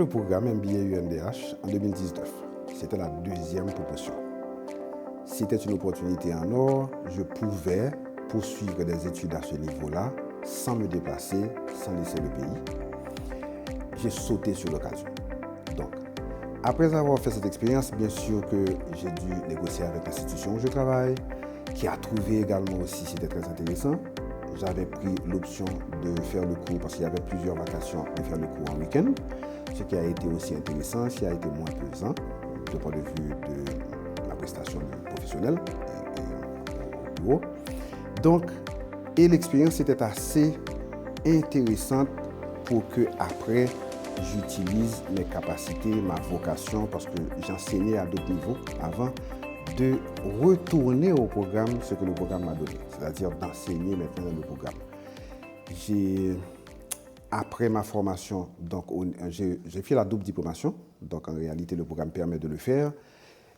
programme MBA UNDH en 2019. C'était la deuxième promotion. C'était une opportunité en or. Je pouvais poursuivre des études à ce niveau-là sans me déplacer, sans laisser le pays. J'ai sauté sur l'occasion. Donc, après avoir fait cette expérience, bien sûr que j'ai dû négocier avec l'institution où je travaille, qui a trouvé également aussi c'était très intéressant. J'avais pris l'option de faire le cours parce qu'il y avait plusieurs vacations, de faire le cours en week-end, ce qui a été aussi intéressant, ce qui a été moins pesant du point de vue de ma prestation professionnelle et au bureau. Donc, et l'expérience était assez intéressante pour que après j'utilise mes capacités, ma vocation, parce que j'enseignais à d'autres niveaux avant, de retourner au programme ce que le programme m'a donné, c'est-à-dire d'enseigner maintenant le programme. Après ma formation, donc, j'ai fait la double diplomation, donc en réalité le programme permet de le faire,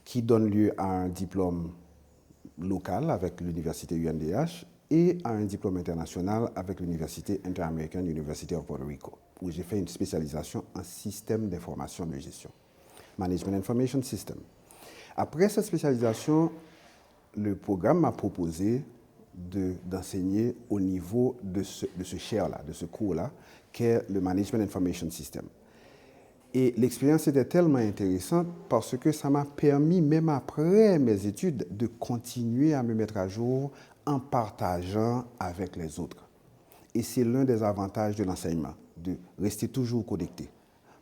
qui donne lieu à un diplôme local avec l'université UNDH et à un diplôme international avec l'université Inter-American University of Puerto Rico, où j'ai fait une spécialisation en système d'information de gestion, Management Information System. Après cette spécialisation, le programme m'a proposé d'enseigner au niveau de ce share-là, de ce cours-là, qu'est le Management Information System. Et l'expérience était tellement intéressante parce que ça m'a permis, même après mes études, de continuer à me mettre à jour en partageant avec les autres. Et c'est l'un des avantages de l'enseignement, de rester toujours connecté,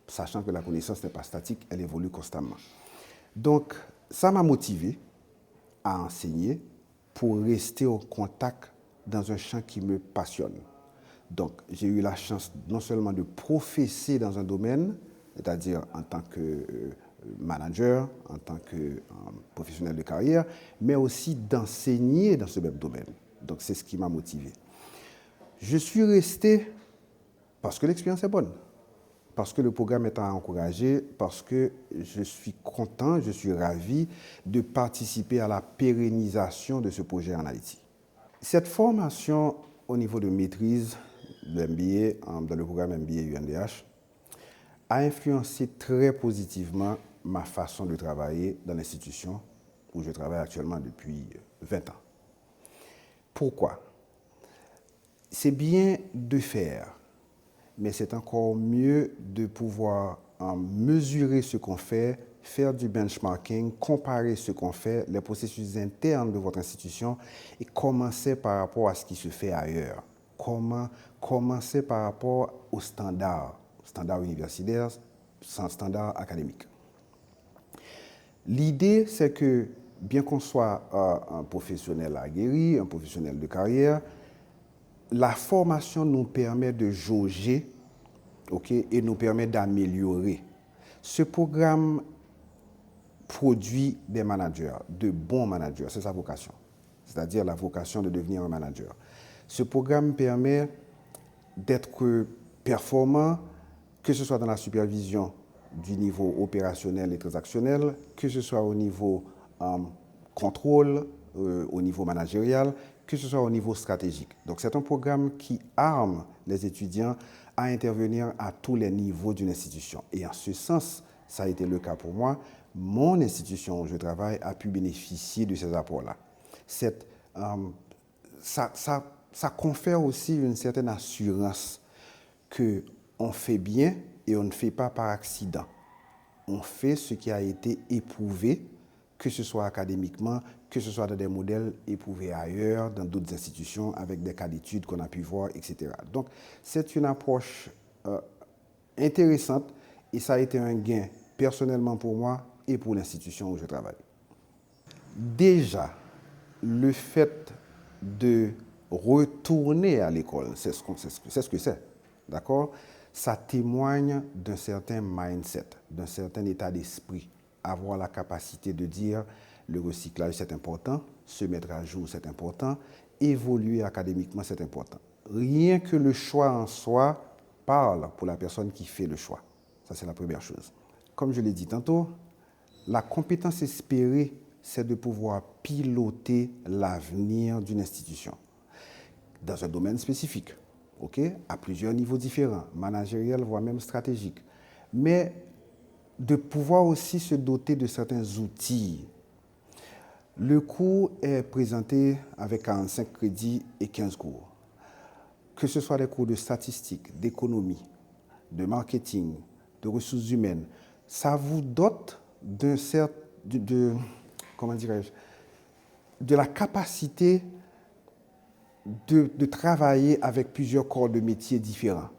sachant que la connaissance n'est pas statique, elle évolue constamment. Donc, ça m'a motivé à enseigner pour rester au contact dans un champ qui me passionne. Donc, j'ai eu la chance non seulement de professer dans un domaine, c'est-à-dire en tant que manager, en tant que professionnel de carrière, mais aussi d'enseigner dans ce même domaine. Donc, c'est ce qui m'a motivé. Je suis resté parce que l'expérience est bonne, parce que le programme est à encourager, parce que je suis content, je suis ravi de participer à la pérennisation de ce projet en Haïti. Cette formation au niveau de maîtrise de MBA, dans le programme MBA UNDH, a influencé très positivement ma façon de travailler dans l'institution où je travaille actuellement depuis 20 ans. Pourquoi? C'est bien de faire, mais c'est encore mieux de pouvoir mesurer ce qu'on fait, faire du benchmarking, comparer ce qu'on fait, les processus internes de votre institution et commencer par rapport à ce qui se fait ailleurs. Commencer par rapport aux standards universitaires, standards académiques. L'idée, c'est que bien qu'on soit un professionnel aguerri, un professionnel de carrière, la formation nous permet de jauger, et nous permet d'améliorer. Ce programme produit des managers, de bons managers, c'est sa vocation, c'est-à-dire la vocation de devenir un manager. Ce programme permet d'être performant, que ce soit dans la supervision du niveau opérationnel et transactionnel, que ce soit au niveau contrôle, au niveau managérial, que ce soit au niveau stratégique. Donc c'est un programme qui arme les étudiants à intervenir à tous les niveaux d'une institution. Et en ce sens, ça a été le cas pour moi. Mon institution où je travaille a pu bénéficier de ces apports-là. Ça confère aussi une certaine assurance qu'on fait bien et on ne fait pas par accident. On fait ce qui a été éprouvé, que ce soit académiquement, que ce soit dans des modèles éprouvés ailleurs, dans d'autres institutions, avec des cas d'études qu'on a pu voir, etc. Donc, c'est une approche intéressante et ça a été un gain personnellement pour moi et pour l'institution où je travaille. Déjà, le fait de retourner à l'école, c'est ce que c'est, d'accord? Ça témoigne d'un certain mindset, d'un certain état d'esprit. Avoir la capacité de dire le recyclage c'est important, se mettre à jour c'est important, évoluer académiquement c'est important. Rien que le choix en soi parle pour la personne qui fait le choix. Ça c'est la première chose. Comme je l'ai dit tantôt, la compétence espérée c'est de pouvoir piloter l'avenir d'une institution dans un domaine spécifique, à plusieurs niveaux différents, managériel voire même stratégique. mais de pouvoir aussi se doter de certains outils. Le cours est présenté avec 45 crédits et 15 cours. Que ce soit des cours de statistique, d'économie, de marketing, de ressources humaines, ça vous dote comment dirais-je, de la capacité de travailler avec plusieurs corps de métiers différents.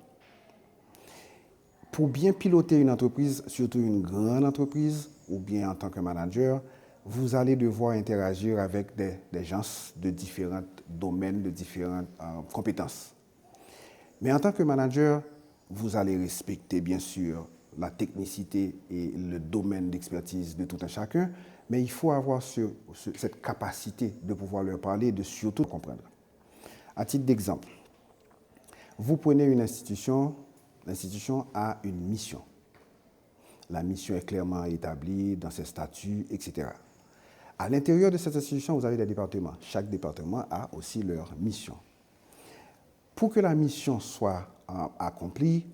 Pour bien piloter une entreprise, surtout une grande entreprise, ou bien en tant que manager, vous allez devoir interagir avec des gens de différents domaines, de différentes compétences. Mais en tant que manager, vous allez respecter bien sûr la technicité et le domaine d'expertise de tout un chacun, mais il faut avoir cette capacité de pouvoir leur parler et de surtout comprendre. À titre d'exemple, vous prenez une institution, l'institution a une mission. La mission est clairement établie dans ses statuts, etc. À l'intérieur de cette institution, vous avez des départements. Chaque département a aussi leur mission. Pour que la mission soit accomplie,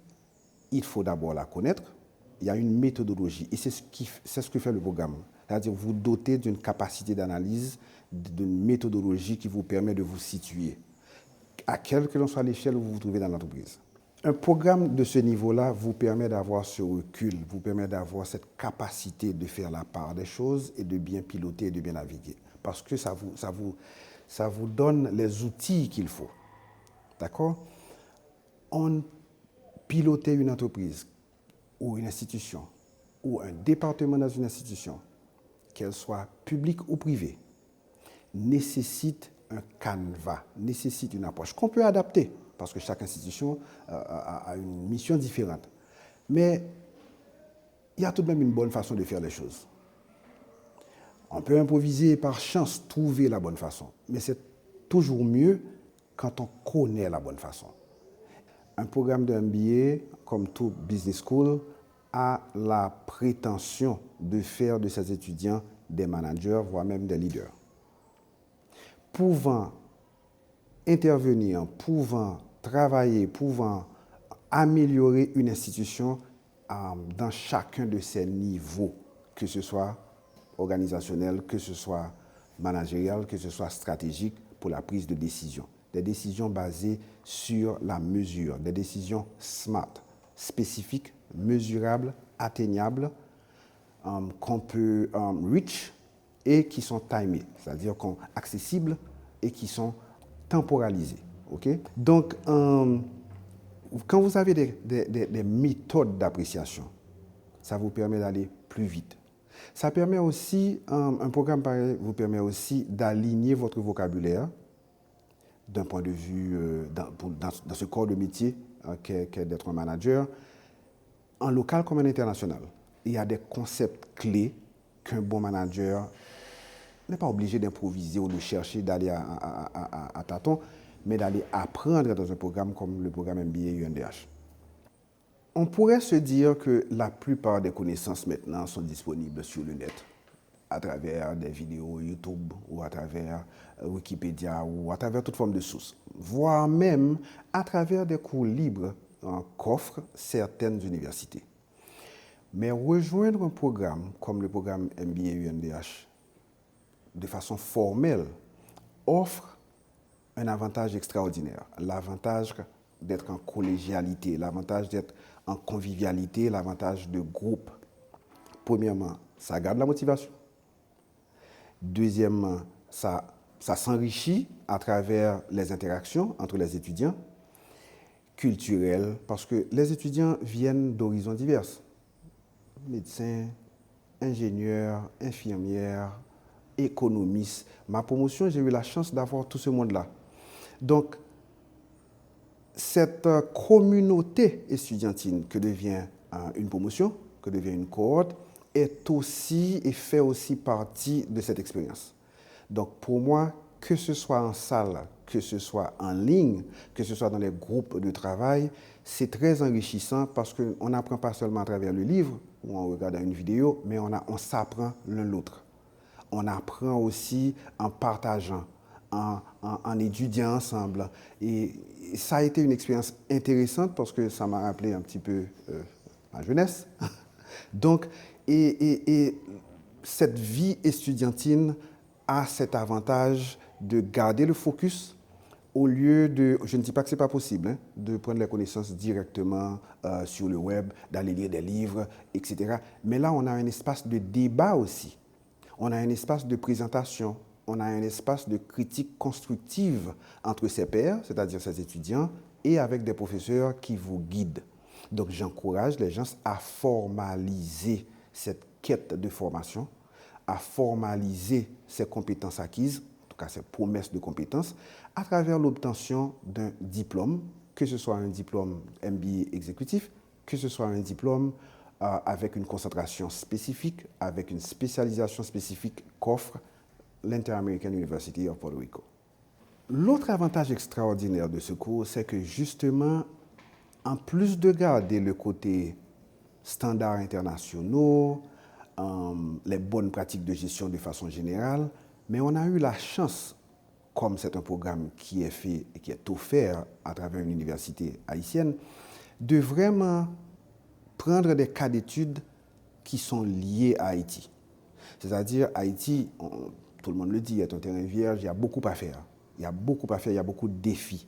il faut d'abord la connaître. Il y a une méthodologie et c'est ce que fait le programme. C'est-à-dire vous doter d'une capacité d'analyse, d'une méthodologie qui vous permet de vous situer, à quelle que soit l'échelle où vous vous trouvez dans l'entreprise. Un programme de ce niveau-là vous permet d'avoir ce recul, vous permet d'avoir cette capacité de faire la part des choses et de bien piloter et de bien naviguer. Parce que ça vous donne les outils qu'il faut. D'accord? Piloter une entreprise ou une institution ou un département dans une institution, qu'elle soit publique ou privée, nécessite un canevas, nécessite une approche qu'on peut adapter parce que chaque institution a une mission différente. Mais il y a tout de même une bonne façon de faire les choses. On peut improviser et par chance trouver la bonne façon, mais c'est toujours mieux quand on connaît la bonne façon. Un programme de MBA, comme tout business school, a la prétention de faire de ses étudiants des managers, voire même des leaders. Pouvant intervenir, pouvant travailler, pouvant améliorer une institution dans chacun de ses niveaux, que ce soit organisationnel, que ce soit managérial, que ce soit stratégique pour la prise de décision. Des décisions basées sur la mesure, des décisions SMART, spécifiques, mesurables, atteignables, qu'on peut reach et qui sont timées, c'est-à-dire qu'on accessibles et qui sont temporalisées. Okay? Donc, quand vous avez des méthodes d'appréciation, ça vous permet d'aller plus vite. Ça permet aussi, un programme pareil vous permet aussi d'aligner votre vocabulaire d'un point de vue, dans ce corps de métier qu'est d'être un manager, en local comme en international. Il y a des concepts clés qu'un bon manager n'est pas obligé d'improviser ou de chercher, d'aller à tâtons, mais d'aller apprendre dans un programme comme le programme MBA UNDH. On pourrait se dire que la plupart des connaissances maintenant sont disponibles sur le net, à travers des vidéos YouTube ou à travers Wikipédia ou à travers toute forme de source, voire même à travers des cours libres qu'offrent certaines universités. Mais rejoindre un programme comme le programme MBA UNDH de façon formelle offre un avantage extraordinaire, l'avantage d'être en collégialité, l'avantage d'être en convivialité, l'avantage de groupe. Premièrement, ça garde la motivation. Deuxièmement, ça s'enrichit à travers les interactions entre les étudiants, culturelles, parce que les étudiants viennent d'horizons divers. Médecins, ingénieurs, infirmières, économistes. Ma promotion, j'ai eu la chance d'avoir tout ce monde-là. Donc, cette communauté estudiantine que devient une promotion, que devient une cohorte, est aussi et fait aussi partie de cette expérience. Donc pour moi, que ce soit en salle, que ce soit en ligne, que ce soit dans les groupes de travail, c'est très enrichissant parce qu'on n'apprend pas seulement à travers le livre ou en regardant une vidéo, mais on s'apprend l'un l'autre. On apprend aussi en partageant, en étudiant ensemble. Et ça a été une expérience intéressante parce que ça m'a rappelé un petit peu ma jeunesse. Donc, et cette vie estudiantine a cet avantage de garder le focus au lieu de, je ne dis pas que ce n'est pas possible, hein, de prendre les connaissances directement sur le web, d'aller lire des livres, etc. Mais là, on a un espace de débat aussi. On a un espace de présentation. On a un espace de critique constructive entre ses pairs, c'est-à-dire ses étudiants, et avec des professeurs qui vous guident. Donc, j'encourage les gens à formaliser cette quête de formation, à formaliser ces compétences acquises, en tout cas ces promesses de compétences, à travers l'obtention d'un diplôme, que ce soit un diplôme MBA exécutif, que ce soit un diplôme avec une concentration spécifique, avec une spécialisation spécifique qu'offre l'Inter-American University of Puerto Rico. L'autre avantage extraordinaire de ce cours, c'est que justement, en plus de garder le côté standards internationaux, les bonnes pratiques de gestion de façon générale, mais on a eu la chance, comme c'est un programme qui est fait et qui est offert à travers une université haïtienne, de vraiment prendre des cas d'études qui sont liés à Haïti. C'est-à-dire, Haïti, tout le monde le dit, est un terrain vierge, il y a beaucoup à faire. Il y a beaucoup à faire, il y a beaucoup de défis.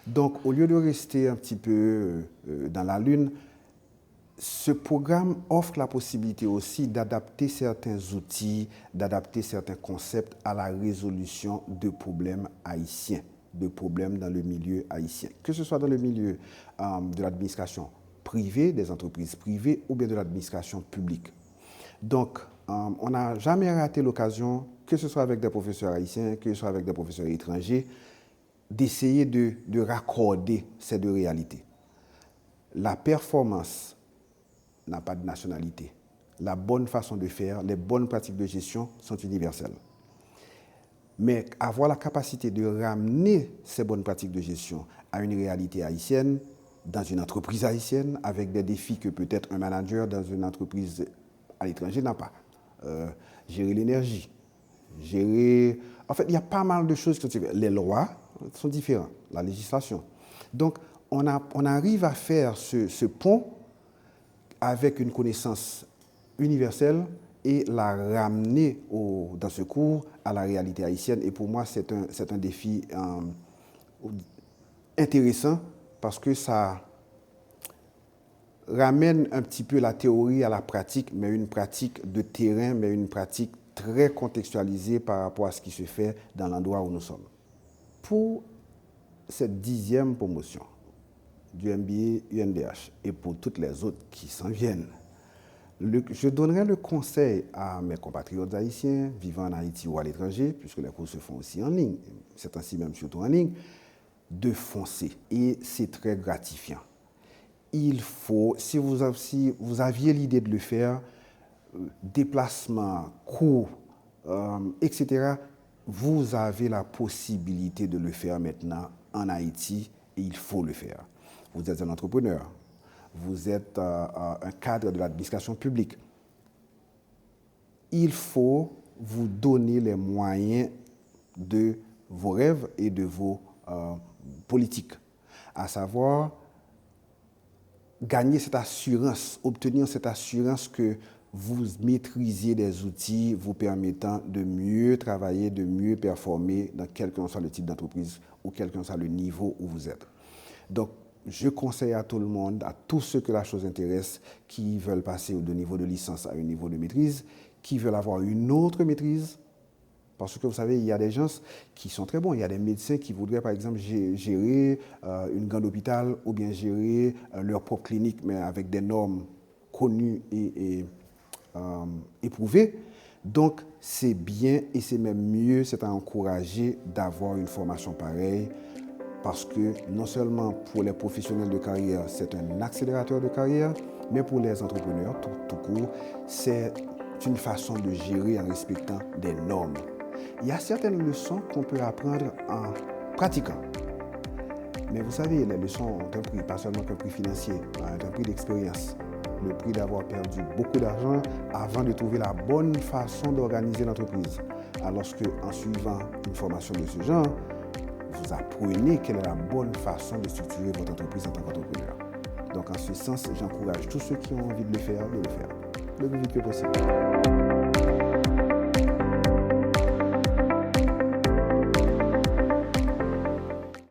Donc, au lieu de rester un petit peu dans la lune, ce programme offre la possibilité aussi d'adapter certains outils, d'adapter certains concepts à la résolution de problèmes haïtiens, de problèmes dans le milieu haïtien, que ce soit dans le milieu de l'administration privée, des entreprises privées ou bien de l'administration publique. Donc, on n'a jamais raté l'occasion, que ce soit avec des professeurs haïtiens, que ce soit avec des professeurs étrangers, d'essayer de raccorder ces deux réalités. La performance n'a pas de nationalité. La bonne façon de faire, les bonnes pratiques de gestion sont universelles. Mais avoir la capacité de ramener ces bonnes pratiques de gestion à une réalité haïtienne, dans une entreprise haïtienne, avec des défis que peut-être un manager dans une entreprise à l'étranger n'a pas. Gérer l'énergie, gérer... En fait, il y a pas mal de choses qui sont différentes. Les lois sont différentes, la législation. Donc, on arrive à faire ce pont avec une connaissance universelle et la ramener dans ce cours à la réalité haïtienne. Et pour moi, c'est un défi intéressant parce que ça ramène un petit peu la théorie à la pratique, mais une pratique de terrain, mais une pratique très contextualisée par rapport à ce qui se fait dans l'endroit où nous sommes. Pour cette 10e promotion du MBA UNDH et pour toutes les autres qui s'en viennent, je donnerai le conseil à mes compatriotes haïtiens vivant en Haïti ou à l'étranger, puisque les cours se font aussi en ligne, c'est ainsi même surtout en ligne, de foncer. Et c'est très gratifiant. Il faut, si vous aviez l'idée de le faire, déplacement, coût, etc., vous avez la possibilité de le faire maintenant en Haïti et il faut le faire. Vous êtes un entrepreneur, vous êtes un cadre de l'administration publique. Il faut vous donner les moyens de vos rêves et de vos politiques, à savoir gagner cette assurance, obtenir cette assurance que vous maîtrisez des outils vous permettant de mieux travailler, de mieux performer dans quel que soit le type d'entreprise ou quel que soit le niveau où vous êtes. Donc, je conseille à tout le monde, à tous ceux que la chose intéresse, qui veulent passer de niveau de licence à un niveau de maîtrise, qui veulent avoir une autre maîtrise, parce que vous savez, il y a des gens qui sont très bons. Il y a des médecins qui voudraient, par exemple, gérer une grande hôpital ou bien gérer leur propre clinique, mais avec des normes connues et éprouvées. Donc, c'est bien et c'est même mieux, c'est à encourager d'avoir une formation pareille, parce que non seulement pour les professionnels de carrière, c'est un accélérateur de carrière, mais pour les entrepreneurs, tout court, c'est une façon de gérer en respectant des normes. Il y a certaines leçons qu'on peut apprendre en pratiquant. Mais vous savez, les leçons ont un prix, pas seulement un prix financier, un prix d'expérience. Le prix d'avoir perdu beaucoup d'argent avant de trouver la bonne façon d'organiser l'entreprise. Alors qu'en suivant une formation de ce genre, vous apprenez quelle est la bonne façon de structurer votre entreprise en tant qu'entrepreneur. Donc en ce sens, j'encourage tous ceux qui ont envie de le faire le plus vite que possible.